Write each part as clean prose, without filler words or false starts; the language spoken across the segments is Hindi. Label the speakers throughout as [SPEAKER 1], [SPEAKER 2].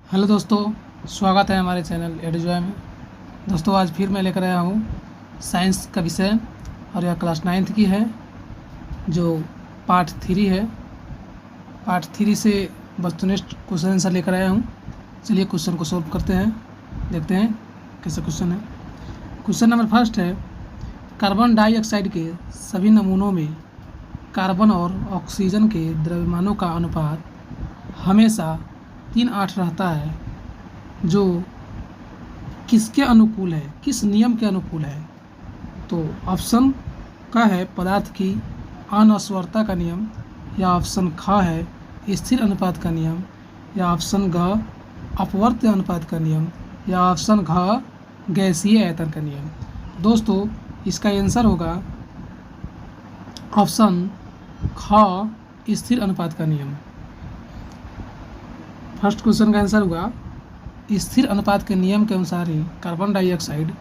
[SPEAKER 1] हेलो दोस्तों, स्वागत है हमारे चैनल एडुजॉय में। दोस्तों आज फिर मैं लेकर आया हूँ साइंस का विषय और यह क्लास 9th की है जो पार्ट 3 है। पार्ट 3 से वस्तुनिष्ठ क्वेश्चन आंसर लेकर आया हूँ। चलिए क्वेश्चन को सॉल्व करते हैं, देखते हैं कैसे क्वेश्चन है। क्वेश्चन नंबर फर्स्ट है, कार्बन डाइऑक्साइड के सभी नमूनों में कार्बन और ऑक्सीजन के द्रव्यमानों का अनुपात हमेशा 3:8 रहता है, जो किसके अनुकूल है, किस नियम के अनुकूल है? तो ऑप्शन का है पदार्थ की अनस्वरता का नियम, या ऑप्शन ख है स्थिर अनुपात का नियम, या ऑप्शन घ अपवर्त्य अनुपात का नियम, या ऑप्शन घ गैसीय आयतन का नियम। दोस्तों इसका आंसर होगा ऑप्शन ख स्थिर अनुपात का नियम। फर्स्ट क्वेश्चन का आंसर होगा स्थिर अनुपात के नियम के अनुसार ही कार्बन डाइऑक्साइड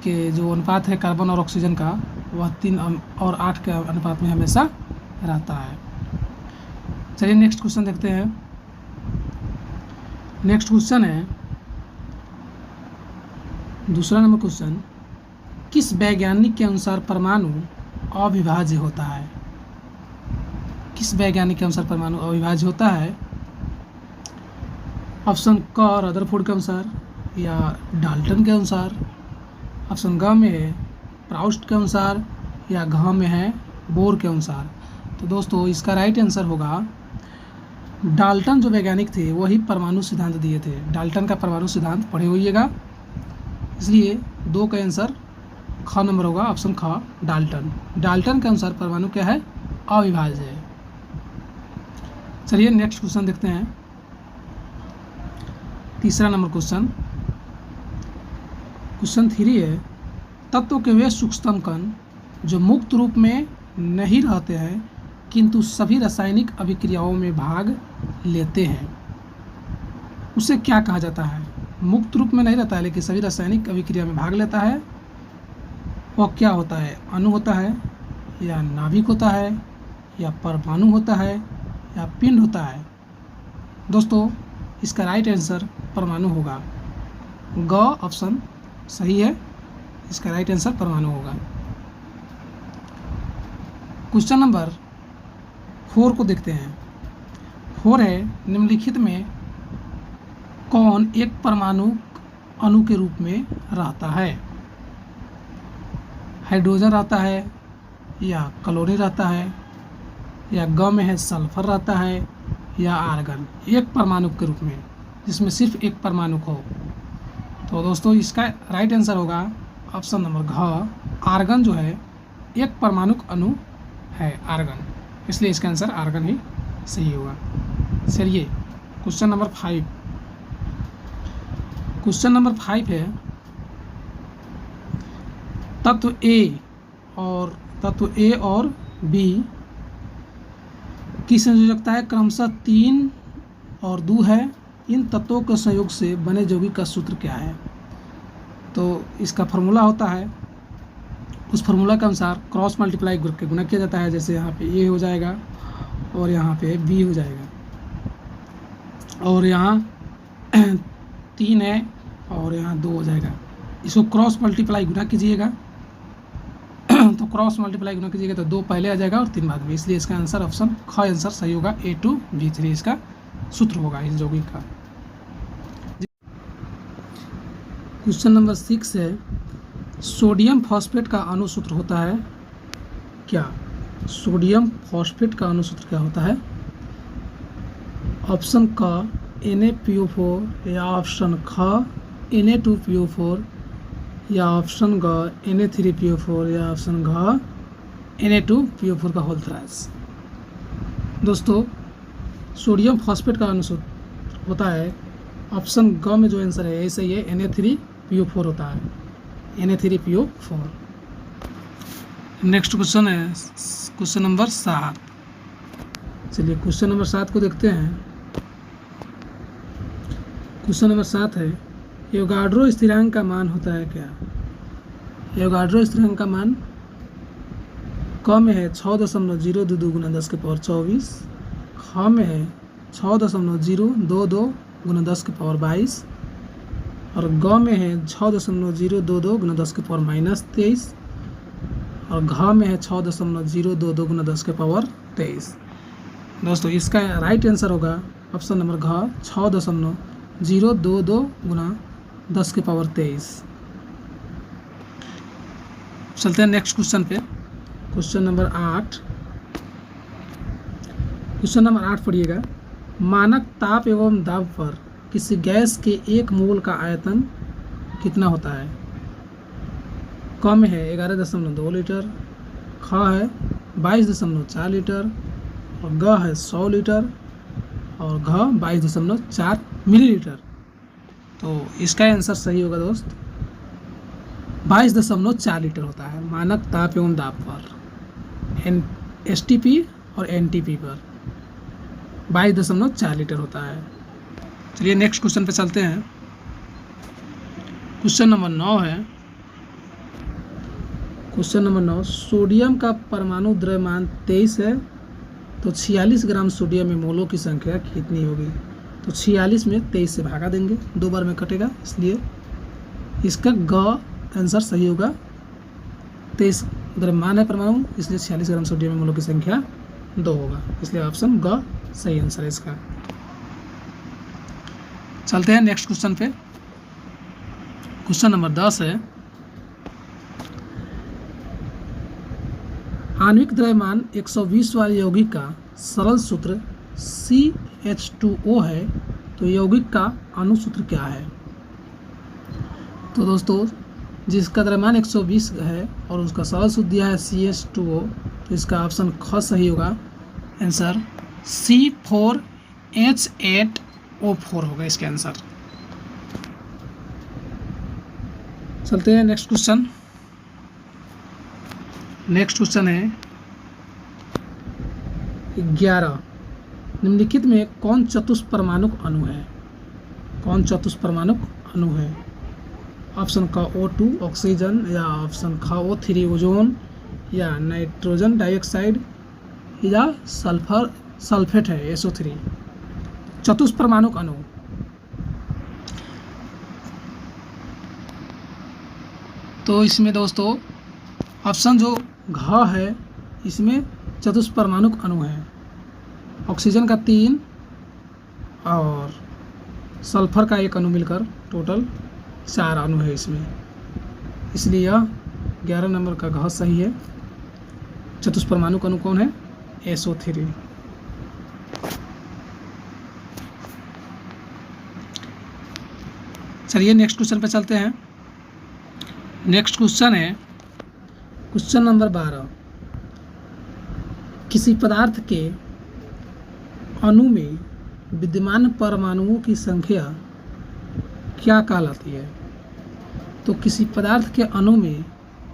[SPEAKER 1] के जो अनुपात है कार्बन और ऑक्सीजन का, वह 3 और 8 के अनुपात में हमेशा रहता है। चलिए नेक्स्ट क्वेश्चन देखते हैं। नेक्स्ट क्वेश्चन है दूसरा नंबर क्वेश्चन, किस वैज्ञानिक के अनुसार परमाणु अविभाज्य होता है? किस वैज्ञानिक के अनुसार परमाणु अविभाज्य होता है? ऑप्शन क रदरफोर्ड के अनुसार, या डाल्टन के अनुसार, ऑप्शन ग में है प्राउस्ट के अनुसार, या घ में है बोर के अनुसार। तो दोस्तों इसका राइट आंसर होगा डाल्टन। जो वैज्ञानिक थे वही परमाणु सिद्धांत दिए थे। डाल्टन का परमाणु सिद्धांत पढ़े होइएगा, इसलिए 2 का आंसर ख नंबर होगा, ऑप्शन ख डाल्टन। डाल्टन के अनुसार परमाणु क्या है? अविभाज्य है। चलिए नेक्स्ट क्वेश्चन देखते हैं। तीसरा नंबर क्वेश्चन, क्वेश्चन 3 है, तत्व के वे सूक्ष्मतम कण जो मुक्त रूप में नहीं रहते हैं किंतु सभी रासायनिक अभिक्रियाओं में भाग लेते हैं, उसे क्या कहा जाता है? मुक्त रूप में नहीं रहता है लेकिन सभी रासायनिक अभिक्रिया में भाग लेता है, वह क्या होता है? अणु होता है, या नाभिक होता है, या परमाणु होता है, या पिंड होता है? दोस्तों इसका राइट आंसर परमाणु होगा। ग ऑप्शन सही है, इसका राइट आंसर परमाणु होगा। क्वेश्चन नंबर 4 को देखते हैं। 4 है, निम्नलिखित में कौन एक परमाणु अणु के रूप में रहता है? हाइड्रोजन रहता है, या क्लोरीन रहता है, या ग में है सल्फर रहता है, या आर्गन। एक परमाणु के रूप में जिसमें सिर्फ एक परमाणु हो। तो दोस्तों इसका राइट आंसर होगा ऑप्शन नंबर घ, आर्गन जो है एक परमाणु अणु है, आर्गन, इसलिए इसका आंसर आर्गन ही सही होगा। चलिए क्वेश्चन नंबर 5। क्वेश्चन नंबर 5 है, तत्व ए और बी की संयोजकता है क्रमशः 3 और 2 है। इन तत्वों के संयोग से बने यौगिक का सूत्र क्या है? तो इसका फार्मूला होता है, उस फार्मूला के अनुसार क्रॉस मल्टीप्लाई करके गुणा किया जाता है। जैसे यहाँ पे ए हो जाएगा और यहाँ पे बी हो जाएगा, और यहाँ 3 है और यहाँ 2 हो जाएगा। इसको क्रॉस मल्टीप्लाई गुणा कीजिएगा तो क्रॉस मल्टीप्लाई गुना कीजिएगा तो 2 पहले आ जाएगा और 3 बाद में, इसलिए इसका आंसर ऑप्शन ख आंसर सही होगा। A2B3 इसका सूत्र होगा इस यौगिक का। क्वेश्चन नंबर 6 है, सोडियम फॉस्फेट का अणु सूत्र होता है क्या? सोडियम फॉस्फेट का अणु सूत्र क्या होता है? ऑप्शन क Na2PO4, या ऑप्शन ख Na2PO4, या ऑप्शन ग Na3PO4, या ऑप्शन घ Na2PO4 का होल थ्राइस। दोस्तों सोडियम फॉस्फेट का अणु सूत्र होता है, ऑप्शन ग में जो आंसर है ऐसे ही है, Na3PO4 होता है, Na3PO4। नेक्स्ट क्वेश्चन है क्वेश्चन नंबर 7। चलिए क्वेश्चन नंबर 7 को देखते हैं। क्वेश्चन नंबर 7 है, एवोगाड्रो स्थिरांक का मान होता है क्या? एवोगाड्रो स्थिरांक का मान क में है 6.022 × 10⁻²৪, ख में है 6.022 गुना 10 की पावर 22, और ग में है 6.022 गुना 10 की पावर -23, और घ में है 6.022 गुना 10 की पावर 23। दोस्तों इसका राइट आंसर होगा ऑप्शन नंबर घ, 6.022 गुना 10 की पावर 23। चलते हैं नेक्स्ट क्वेश्चन पे। Question number 8। क्वेश्चन नंबर 8 पढ़िएगा। मानक ताप एवं दाब पर किसी गैस के 1 मोल का आयतन कितना होता है? क में है 11.2 लीटर, ख है 22.4 लीटर, और ग है 100 लीटर, और घ 22.4 मिलीलीटर। तो इसका आंसर सही होगा दोस्त, 22.4 लीटर होता है मानक ताप एवं दाब पर, STP और NTP पर 22.4 लीटर होता है। चलिए नेक्स्ट क्वेश्चन पे चलते हैं। क्वेश्चन नंबर 9 है। क्वेश्चन नंबर 9, सोडियम का परमाणु द्रव्यमान 23 है, तो 46 ग्राम सोडियम में मोलों की संख्या कितनी होगी? तो 46 में 23 से भागा देंगे, 2 बार में कटेगा, इसलिए इसका ग आंसर सही होगा। 23 द्रव्यमान है परमाणु, इसलिए 46 ग्राम सोडियम में मोलों की संख्या 2 होगा, इसलिए ऑप्शन ग सही आंसर है इसका। चलते हैं नेक्स्ट क्वेश्चन पे। क्वेश्चन नंबर 10 है। आणविक द्रव्यमान 120 वाले यौगिक का सरल सूत्र CH2O है, तो यौगिक का अणुसूत्र क्या है? तो दोस्तों जिसका द्रव्यमान 120 है और उसका सरल सूत्र दिया है CH2O, तो इसका ऑप्शन ख सही होगा। आंसर C4H8O4 होगा इसका आंसर। चलते हैं नेक्स्ट क्वेश्चन। नेक्स्ट क्वेश्चन है 11। निम्नलिखित में कौन चतुष्परमाणुक अणु है? कौन चतुष्परमाणुक अणु है? ऑप्शन क O2 ऑक्सीजन, या ऑप्शन ख O3 ओजोन, या नाइट्रोजन डाइऑक्साइड, या सल्फेट है SO3। चतुष्परमाणुक अणु, तो इसमें दोस्तों ऑप्शन जो घ है इसमें चतुष्परमाणुक अणु है। ऑक्सीजन का 3 और सल्फर का 1 अणु मिलकर टोटल 4 अणु है इसमें, इसलिए यह 11 नंबर का घ सही है। चतुष्परमाणुक अणु कौन है? SO3। चलिए नेक्स्ट क्वेश्चन पे चलते हैं। नेक्स्ट क्वेश्चन है क्वेश्चन नंबर 12। किसी पदार्थ के अणु में विद्यमान परमाणुओं की संख्या क्या कहलाती है? तो किसी पदार्थ के अणु में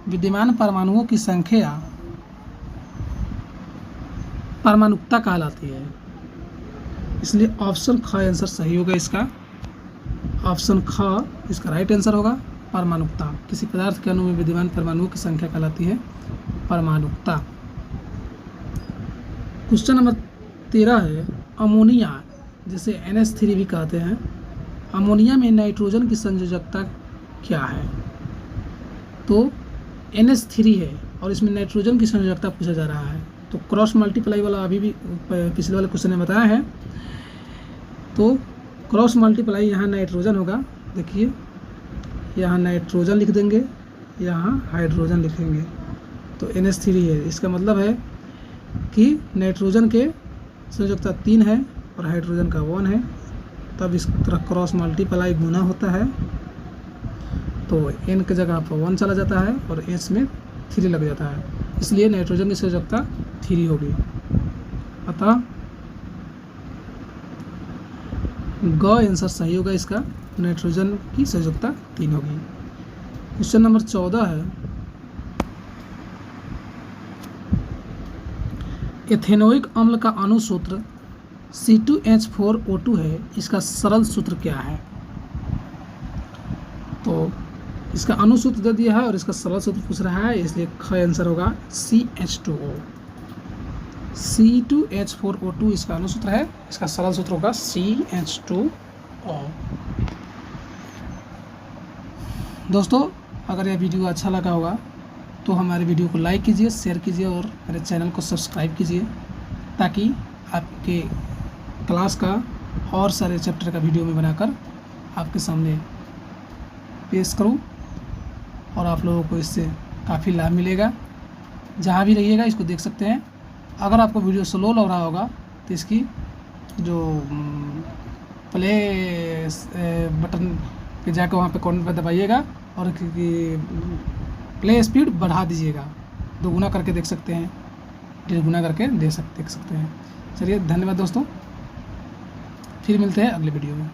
[SPEAKER 1] विद्यमान परमाणुओं की संख्या परमाणुकता कहलाती है, इसलिए ऑप्शन ख आंसर सही होगा इसका। ऑप्शन ख इसका राइट आंसर होगा, परमाणुकता। किसी पदार्थ के अणु में विद्यमान परमाणुओं की संख्या कहलाती है परमाणुकता। क्वेश्चन नंबर 13 है। अमोनिया, जिसे NH3 भी कहते हैं, अमोनिया में नाइट्रोजन की संयोजकता क्या है? तो NH3 है और इसमें नाइट्रोजन की संयोजकता पूछा जा रहा है, तो क्रॉस मल्टीप्लाई वाला अभी भी पिछले वाले क्वेश्चन में बताया है, तो क्रॉस मल्टीप्लाई यहाँ नाइट्रोजन होगा। देखिए यहाँ नाइट्रोजन लिख देंगे, यहाँ हाइड्रोजन लिखेंगे, तो NH3 है। इसका मतलब है कि नाइट्रोजन के संयोजकता 3 है और हाइड्रोजन का 1 है, तब इस तरह क्रॉस मल्टीप्लाई गुना होता है, तो N की जगह पर 1 चला जाता है और H में 3 लग जाता है, इसलिए नाइट्रोजन की संयोजकता 3 होगी। अतः ग आंसर सही होगा इसका, नाइट्रोजन की संयोजकता 3 होगी। क्वेश्चन नंबर 14 है। एथेनोइक अम्ल का अणु सूत्र C2H4O2 है, इसका सरल सूत्र क्या है? तो इसका अणु सूत्र दे दिया है और इसका सरल सूत्र पूछ रहा है, इसलिए ख आंसर होगा CH2O। C2H4O2 इसका अणु सूत्र है, इसका सरल सूत्र होगा CH2O। दोस्तों अगर यह वीडियो अच्छा लगा होगा तो हमारे वीडियो को लाइक कीजिए, शेयर कीजिए और मेरे चैनल को सब्सक्राइब कीजिए, ताकि आपके क्लास का और सारे चैप्टर का वीडियो में बनाकर आपके सामने पेश करूं और आप लोगों को इससे काफ़ी लाभ मिलेगा। जहां भी रहिएगा इसको देख सकते हैं। अगर आपको वीडियो स्लो लग रहा होगा तो इसकी जो प्ले बटन पे जाकर वहाँ पे कॉर्नर पर दबाइएगा और प्ले स्पीड बढ़ा दीजिएगा, 2 गुना करके देख सकते हैं, 1.5 गुना करके देख सकते हैं। चलिए धन्यवाद दोस्तों, फिर मिलते हैं अगले वीडियो में।